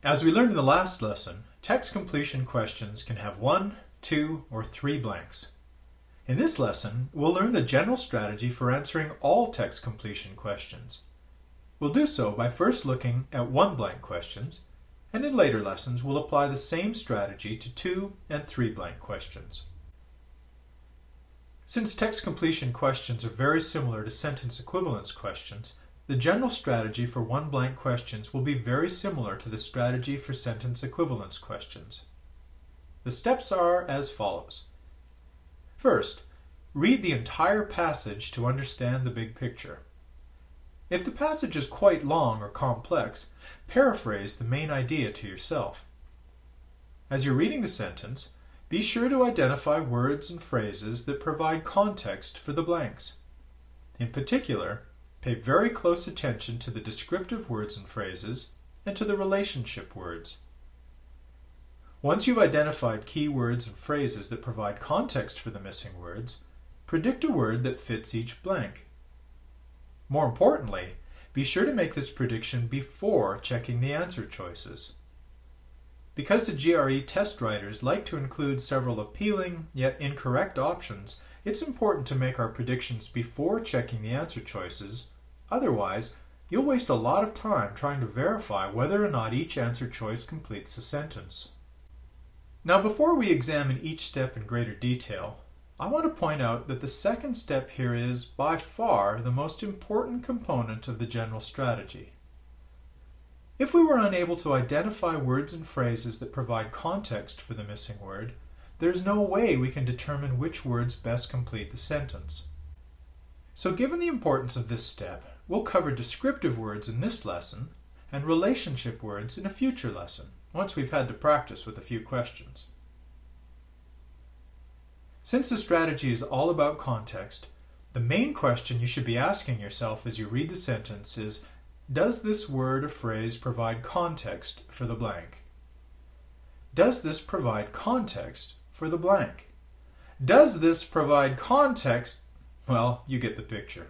As we learned in the last lesson, text completion questions can have 1, 2, or 3 blanks. In this lesson, we'll learn the general strategy for answering all text completion questions. We'll do so by first looking at 1 blank questions, and in later lessons we'll apply the same strategy to 2 and 3 blank questions. Since text completion questions are very similar to sentence equivalence questions, the general strategy for 1 blank questions will be very similar to the strategy for sentence equivalence questions. The steps are as follows. First, read the entire passage to understand the big picture. If the passage is quite long or complex, paraphrase the main idea to yourself. As you're reading the sentence, be sure to identify words and phrases that provide context for the blanks. In particular, pay very close attention to the descriptive words and phrases and to the relationship words. Once you've identified key words and phrases that provide context for the missing words, predict a word that fits each blank. More importantly, be sure to make this prediction before checking the answer choices. Because the GRE test writers like to include several appealing yet incorrect options, it's important to make our predictions before checking the answer choices. Otherwise, you'll waste a lot of time trying to verify whether or not each answer choice completes the sentence. Now, before we examine each step in greater detail, I want to point out that the second step here is, by far, the most important component of the general strategy. If we were unable to identify words and phrases that provide context for the missing word, there's no way we can determine which words best complete the sentence. So given the importance of this step, we'll cover descriptive words in this lesson and relationship words in a future lesson, once we've had to practice with a few questions. Since the strategy is all about context, the main question you should be asking yourself as you read the sentence is, does this word or phrase provide context for the blank? Does this provide context for the blank? Does this provide context? Well, you get the picture.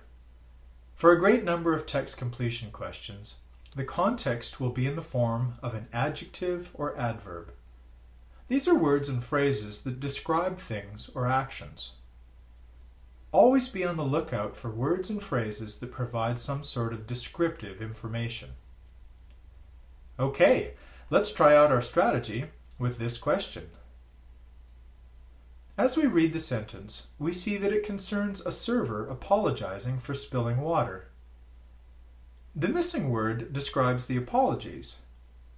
For a great number of text completion questions, the context will be in the form of an adjective or adverb. These are words and phrases that describe things or actions. Always be on the lookout for words and phrases that provide some sort of descriptive information. Okay, let's try out our strategy with this question. As we read the sentence, we see that it concerns a server apologizing for spilling water. The missing word describes the apologies,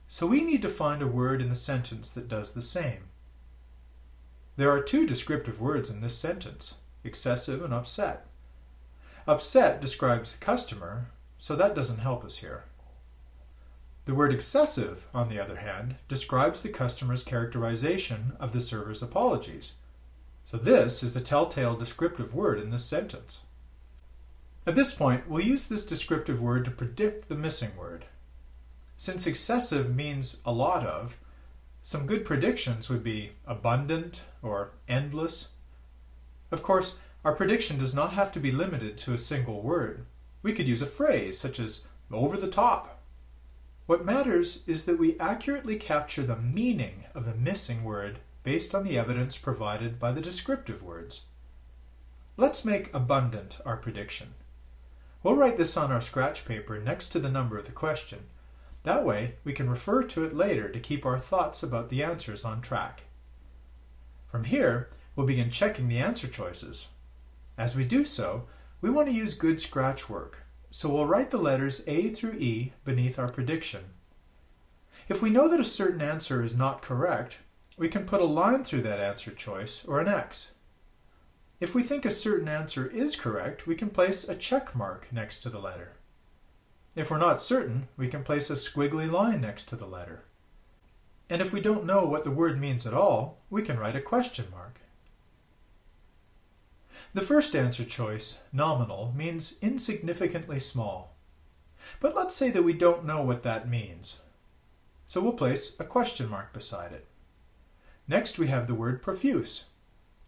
so we need to find a word in the sentence that does the same. There are 2 descriptive words in this sentence, excessive and upset. Upset describes the customer, so that doesn't help us here. The word excessive, on the other hand, describes the customer's characterization of the server's apologies. So this is the telltale descriptive word in this sentence. At this point, we'll use this descriptive word to predict the missing word. Since excessive means a lot of, some good predictions would be abundant or endless. Of course, our prediction does not have to be limited to a single word. We could use a phrase such as over the top. What matters is that we accurately capture the meaning of the missing word based on the evidence provided by the descriptive words. Let's make abundant our prediction. We'll write this on our scratch paper next to the number of the question. That way, we can refer to it later to keep our thoughts about the answers on track. From here, we'll begin checking the answer choices. As we do so, we want to use good scratch work, so we'll write the letters A through E beneath our prediction. If we know that a certain answer is not correct, we can put a line through that answer choice or an X. If we think a certain answer is correct, we can place a check mark next to the letter. If we're not certain, we can place a squiggly line next to the letter. And if we don't know what the word means at all, we can write a question mark. The first answer choice, nominal, means insignificantly small. But let's say that we don't know what that means. So we'll place a question mark beside it. Next we have the word profuse.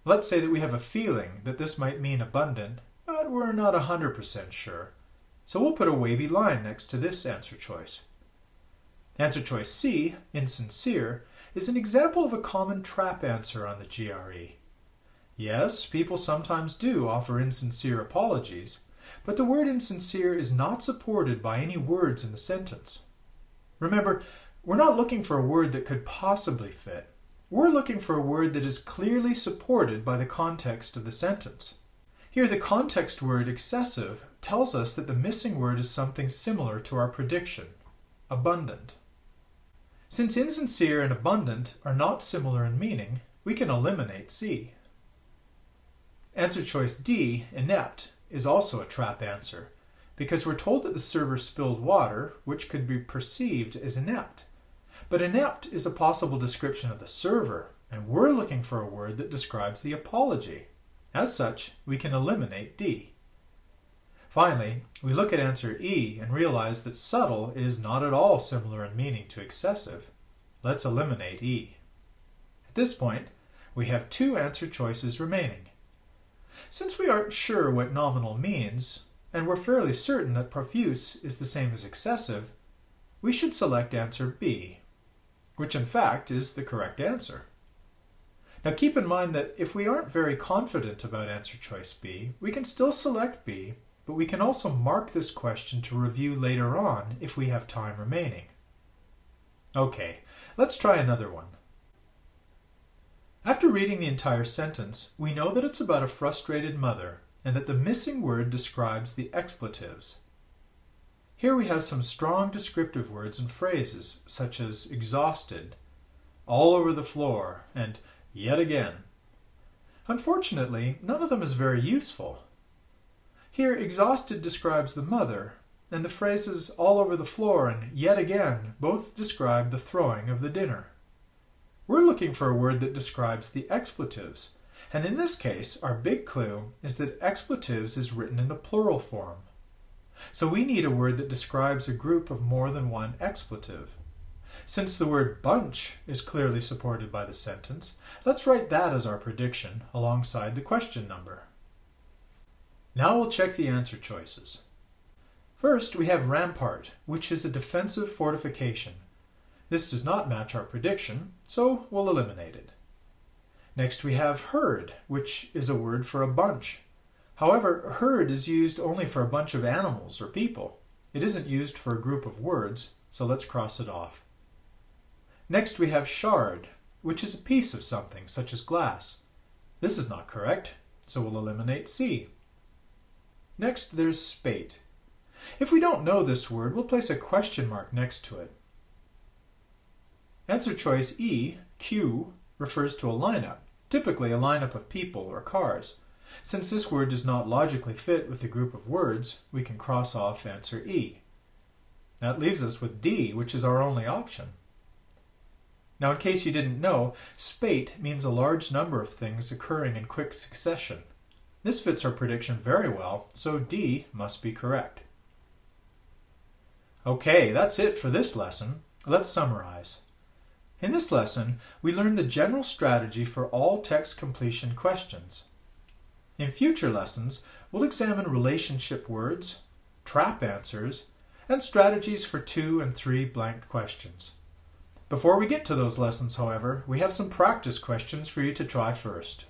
Let's say that we have a feeling that this might mean abundant, but we're not 100% sure. So we'll put a wavy line next to this answer choice. Answer choice C, insincere, is an example of a common trap answer on the GRE. Yes, people sometimes do offer insincere apologies, but the word insincere is not supported by any words in the sentence. Remember, we're not looking for a word that could possibly fit. We're looking for a word that is clearly supported by the context of the sentence. Here, the context word excessive tells us that the missing word is something similar to our prediction, abundant. Since insincere and abundant are not similar in meaning, we can eliminate C. Answer choice D, inept, is also a trap answer, because we're told that the server spilled water, which could be perceived as inept. But inept is a possible description of the server, and we're looking for a word that describes the apology. As such, we can eliminate D. Finally, we look at answer E and realize that subtle is not at all similar in meaning to excessive. Let's eliminate E. At this point, we have two answer choices remaining. Since we aren't sure what nominal means, and we're fairly certain that profuse is the same as excessive, we should select answer B, which in fact is the correct answer. Now keep in mind that if we aren't very confident about answer choice B, we can still select B, but we can also mark this question to review later on if we have time remaining. Okay, let's try another one. After reading the entire sentence, we know that it's about a frustrated mother and that the missing word describes the expletives. Here we have some strong descriptive words and phrases such as exhausted, all over the floor, and yet again. Unfortunately, none of them is very useful. Here, exhausted describes the mother, and the phrases all over the floor and yet again both describe the throwing of the dinner. We're looking for a word that describes the expletives, and in this case, our big clue is that expletives is written in the plural form. So we need a word that describes a group of more than one expletive. Since the word bunch is clearly supported by the sentence, let's write that as our prediction alongside the question number. Now we'll check the answer choices. First, we have rampart, which is a defensive fortification. This does not match our prediction, so we'll eliminate it. Next, we have herd, which is a word for a bunch. However, herd is used only for a bunch of animals or people. It isn't used for a group of words, so let's cross it off. Next, we have shard, which is a piece of something, such as glass. This is not correct, so we'll eliminate C. Next, there's spate. If we don't know this word, we'll place a question mark next to it. Answer choice E, Q, refers to a lineup, typically a lineup of people or cars. Since this word does not logically fit with the group of words, we can cross off answer E. That leaves us with D, which is our only option. Now, in case you didn't know, spate means a large number of things occurring in quick succession. This fits our prediction very well, so D must be correct. Okay, that's it for this lesson. Let's summarize. In this lesson, we learned the general strategy for all text completion questions. In future lessons, we'll examine relationship words, trap answers, and strategies for 2 and 3 blank questions. Before we get to those lessons, however, we have some practice questions for you to try first.